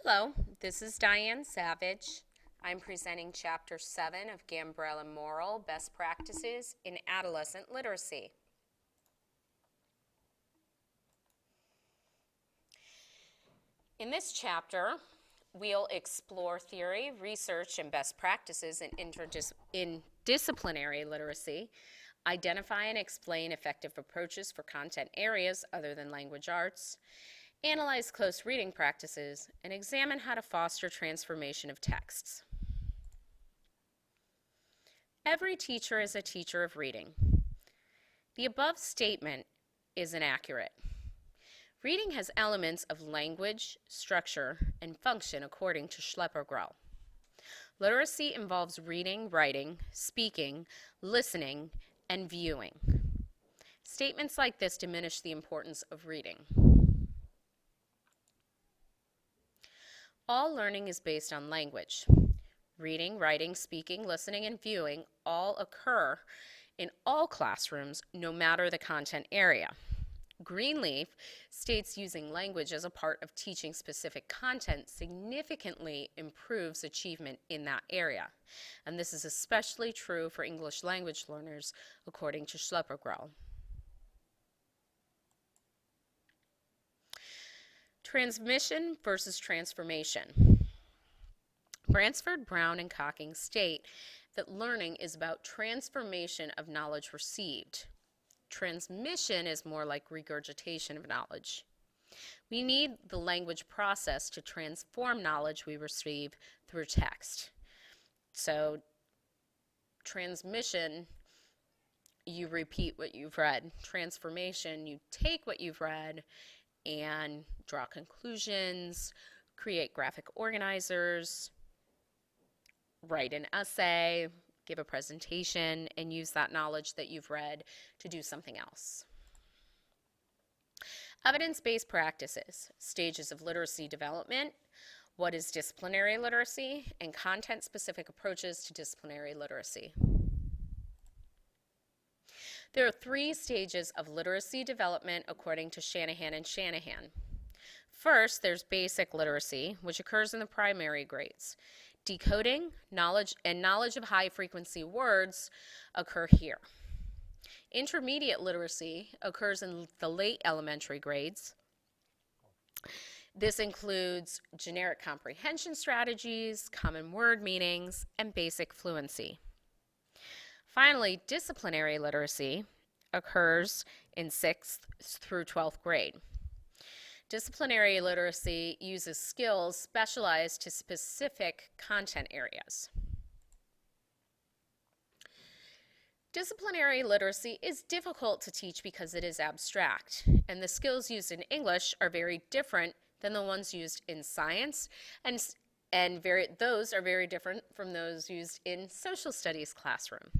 Hello, this is Diane Savage. I'm presenting Chapter 7 of Gambrell and Morrill, Best Practices in Adolescent Literacy. In this chapter, we'll explore theory, research, and best practices in disciplinary literacy, identify and explain effective approaches for content areas other than language arts, analyze close reading practices, and examine how to foster transformation of texts. Every teacher is a teacher of reading. The above statement is inaccurate. Reading has elements of language, structure, and function according to Schlepper-Grell. Literacy involves reading, writing, speaking, listening, and viewing. Statements like this diminish the importance of reading. All learning is based on language. Reading, writing, speaking, listening, and viewing all occur in all classrooms, no matter the content area. Greenleaf states using language as a part of teaching specific content significantly improves achievement in that area. And this is especially true for English language learners, according to Schlepper-Grell. Transmission versus transformation. Bransford, Brown, and Cocking state that learning is about transformation of knowledge received. Transmission is more like regurgitation of knowledge. We need the language process to transform knowledge we receive through text. So, transmission, you repeat what you've read. Transformation, you take what you've read and draw conclusions, create graphic organizers, write an essay, give a presentation, and use that knowledge that you've read to do something else. Evidence-based practices, stages of literacy development, what is disciplinary literacy, and content-specific approaches to disciplinary literacy. There are 3 stages of literacy development according to Shanahan and Shanahan. First, there's basic literacy, which occurs in the primary grades. Decoding, knowledge of high-frequency words occur here. Intermediate literacy occurs in the late elementary grades. This includes generic comprehension strategies, common word meanings, and basic fluency. Finally, disciplinary literacy occurs in 6th through 12th grade. Disciplinary literacy uses skills specialized to specific content areas. Disciplinary literacy is difficult to teach because it is abstract, and the skills used in English are very different than the ones used in science, and those are very different from those used in social studies classroom.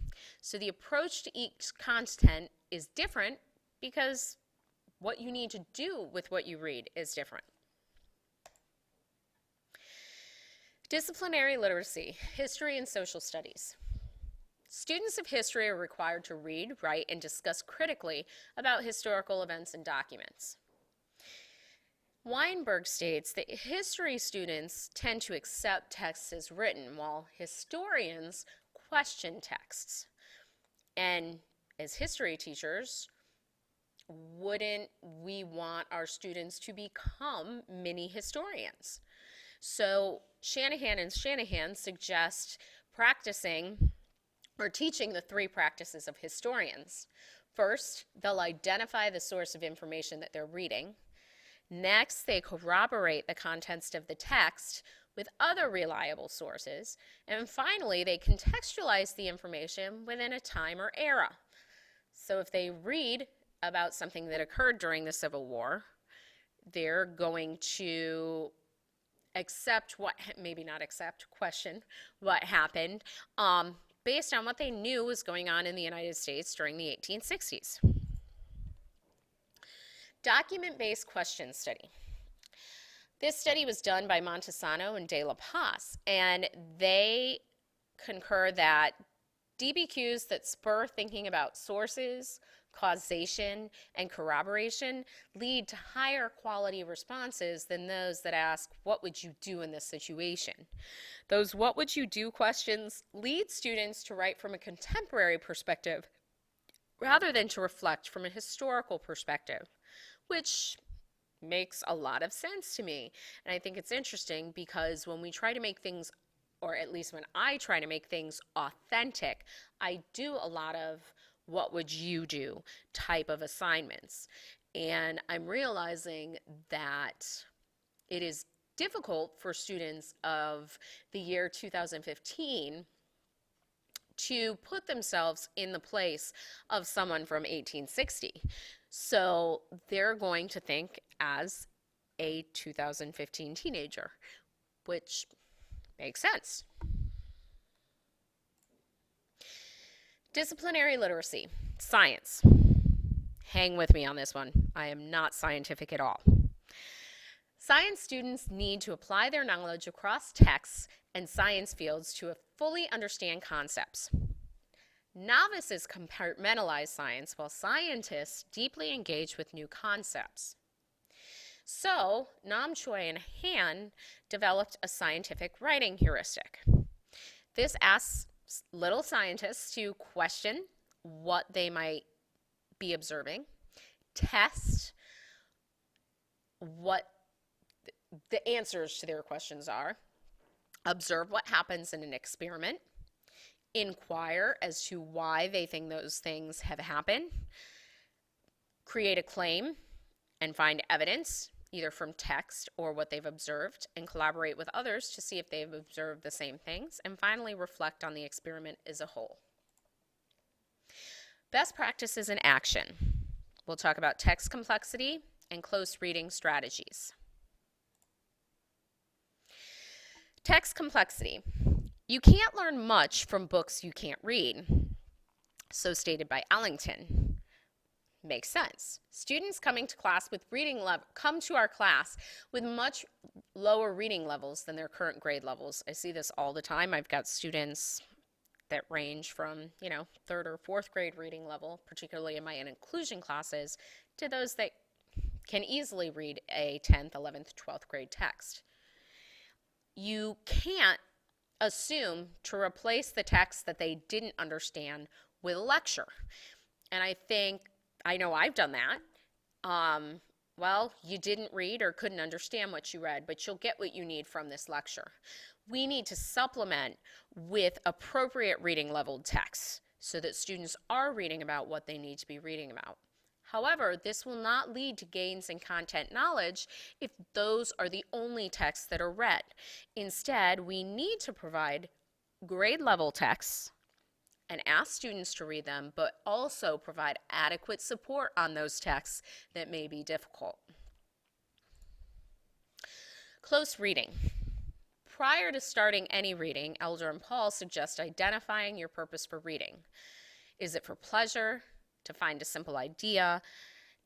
So the approach to each content is different because what you need to do with what you read is different. Disciplinary literacy, history and social studies. Students of history are required to read, write, and discuss critically about historical events and documents. Weinberg states that history students tend to accept texts as written, while historians question texts. And as history teachers, wouldn't we want our students to become mini historians? So Shanahan and Shanahan suggest practicing or teaching the 3 practices of historians. First, they'll identify the source of information that they're reading. Next, they corroborate the contents of the text with other reliable sources. And finally, they contextualize the information within a time or era. So if they read about something that occurred during the Civil War, they're going to question what happened based on what they knew was going on in the United States during the 1860s. Document-based question study. This study was done by Montesano and De La Paz, and they concur that DBQs that spur thinking about sources, causation, and corroboration lead to higher quality responses than those that ask, what would you do in this situation? Those what would you do questions lead students to write from a contemporary perspective rather than to reflect from a historical perspective, which makes a lot of sense to me. And I think it's interesting because when we try to make things, or at least when I try to make things authentic, I do a lot of what would you do type of assignments. And I'm realizing that it is difficult for students of the year 2015 to put themselves in the place of someone from 1860. So they're going to think as a 2015 teenager, which makes sense. Disciplinary literacy, science. Hang with me on this one. I am not scientific at all. Science students need to apply their knowledge across texts and science fields to fully understand concepts. Novices compartmentalize science while scientists deeply engage with new concepts. So, Nam Choi and Han developed a scientific writing heuristic. This asks little scientists to question what they might be observing, test what the answers to their questions are, observe what happens in an experiment, inquire as to why they think those things have happened, create a claim and find evidence either from text or what they've observed, and collaborate with others to see if they've observed the same things, and finally reflect on the experiment as a whole. Best practices in action. We'll talk about text complexity and close reading strategies. Text complexity. You can't learn much from books you can't read. So stated by Ellington. Makes sense. Students coming to class with come to our class with much lower reading levels than their current grade levels. I see this all the time. I've got students that range from, third or fourth grade reading level, particularly in my inclusion classes, to those that can easily read a 10th, 11th, 12th grade text. You can't assume to replace the text that they didn't understand with a lecture. And I know I've done that. Well, you didn't read or couldn't understand what you read, but you'll get what you need from this lecture. We need to supplement with appropriate reading leveled texts so that students are reading about what they need to be reading about. However, this will not lead to gains in content knowledge if those are the only texts that are read. Instead, we need to provide grade level texts and ask students to read them, but also provide adequate support on those texts that may be difficult. Close reading. Prior to starting any reading, Elder and Paul suggest identifying your purpose for reading. Is it for pleasure, to find a simple idea,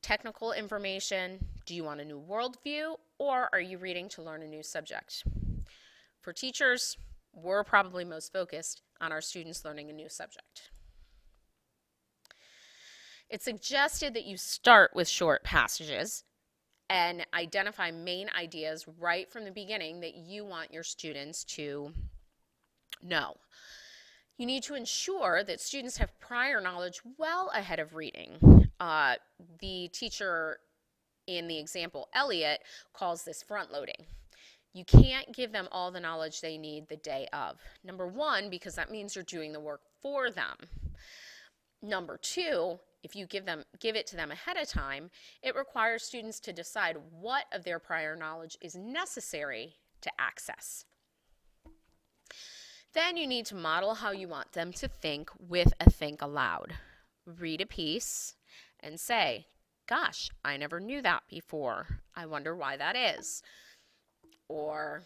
technical information? Do you want a new worldview, or are you reading to learn a new subject? For teachers, we're probably most focused on our students learning a new subject. It's suggested that you start with short passages and identify main ideas right from the beginning that you want your students to know. You need to ensure that students have prior knowledge well ahead of reading. The teacher in the example, Elliot, calls this front loading. You can't give them all the knowledge they need the day of. Number one, because that means you're doing the work for them. Number two, if you give it to them ahead of time, it requires students to decide what of their prior knowledge is necessary to access. Then you need to model how you want them to think with a think aloud. Read a piece and say, gosh, I never knew that before. I wonder why that is. Or,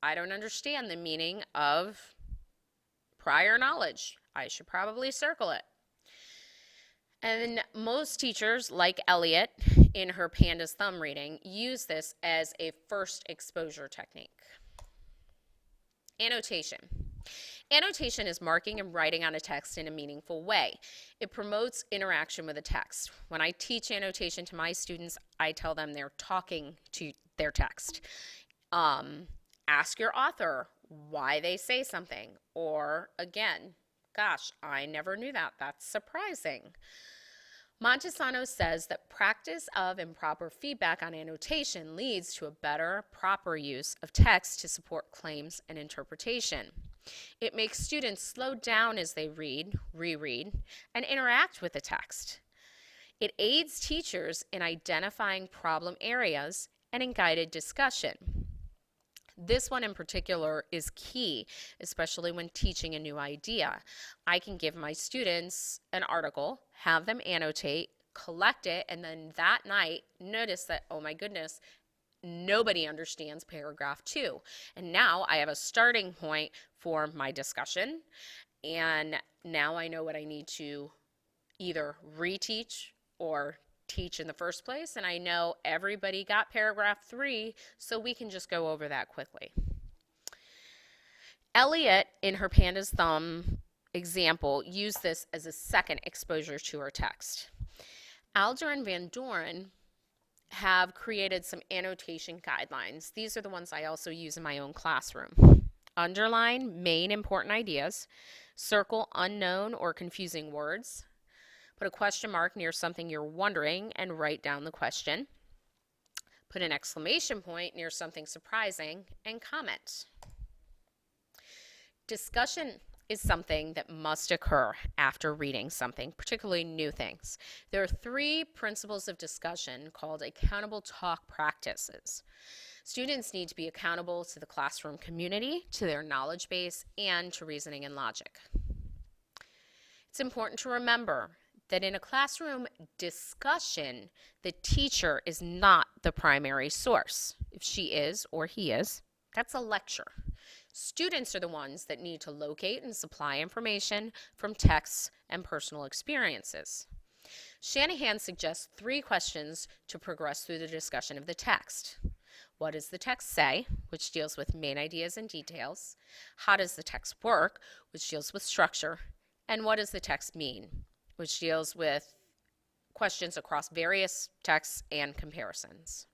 I don't understand the meaning of prior knowledge. I should probably circle it. And most teachers, like Elliot in her Panda's Thumb reading, use this as a first exposure technique. Annotation. Annotation is marking and writing on a text in a meaningful way. It promotes interaction with a text. When I teach annotation to my students, I tell them they're talking to their text. Ask your author why they say something. Or again, gosh, I never knew that. That's surprising. Montesano says that practice of improper feedback on annotation leads to a better, proper use of text to support claims and interpretation. It makes students slow down as they read, reread, and interact with the text. It aids teachers in identifying problem areas and in guided discussion. This one in particular is key, especially when teaching a new idea. I can give my students an article, have them annotate, collect it, and then that night notice that, oh my goodness, nobody understands paragraph 2. And now I have a starting point for my discussion, and now I know what I need to either reteach or teach in the first place, and I know everybody got paragraph 3, so we can just go over that quickly. Elliot, in her Panda's Thumb example, used this as a second exposure to her text. Alder and Van Doren have created some annotation guidelines. These are the ones I also use in my own classroom. Underline main important ideas, circle unknown or confusing words, put a question mark near something you're wondering and write down the question, put an exclamation point near something surprising, and comment. Discussion is something that must occur after reading something, particularly new things. There are 3 principles of discussion called accountable talk practices. Students need to be accountable to the classroom community, to their knowledge base, and to reasoning and logic. It's important to remember that in a classroom discussion, the teacher is not the primary source. If she is or he is, that's a lecture. Students are the ones that need to locate and supply information from texts and personal experiences. Shanahan suggests 3 questions to progress through the discussion of the text. What does the text say, which deals with main ideas and details? How does the text work, which deals with structure? And what does the text mean, which deals with questions across various texts and comparisons.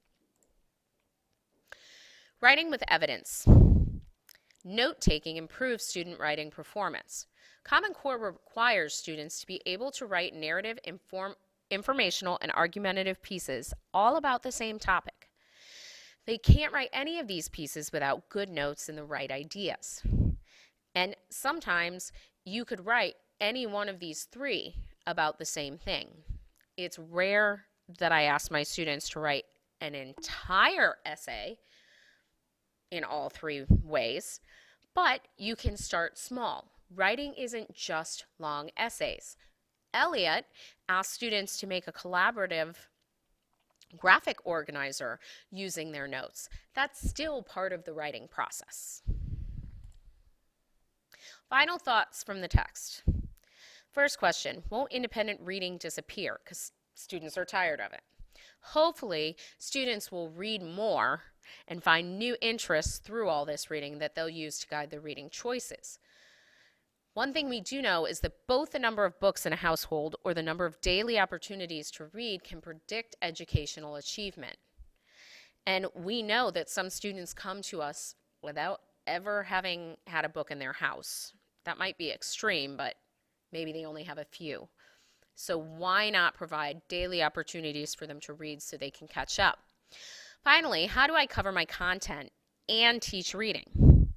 Writing with evidence. Note-taking improves student writing performance. Common Core requires students to be able to write narrative, informational, and argumentative pieces all about the same topic. They can't write any of these pieces without good notes and the right ideas. And sometimes you could write any one of these 3 about the same thing. It's rare that I ask my students to write an entire essay in all 3 ways, but you can start small. Writing isn't just long essays. Elliot asked students to make a collaborative graphic organizer using their notes. That's still part of the writing process. Final thoughts from the text. First question, won't independent reading disappear? Because students are tired of it. Hopefully, students will read more and find new interests through all this reading that they'll use to guide their reading choices. One thing we do know is that both the number of books in a household or the number of daily opportunities to read can predict educational achievement. And we know that some students come to us without ever having had a book in their house. That might be extreme, but maybe they only have a few. So why not provide daily opportunities for them to read so they can catch up? Finally, how do I cover my content and teach reading?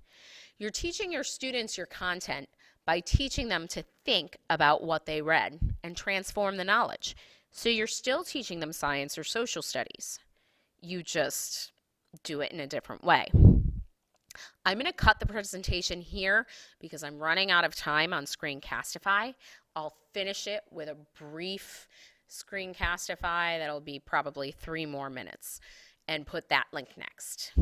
You're teaching your students your content by teaching them to think about what they read and transform the knowledge. So you're still teaching them science or social studies. You just do it in a different way. I'm going to cut the presentation here because I'm running out of time on Screencastify. I'll finish it with a brief Screencastify that'll be probably 3 more minutes and put that link next.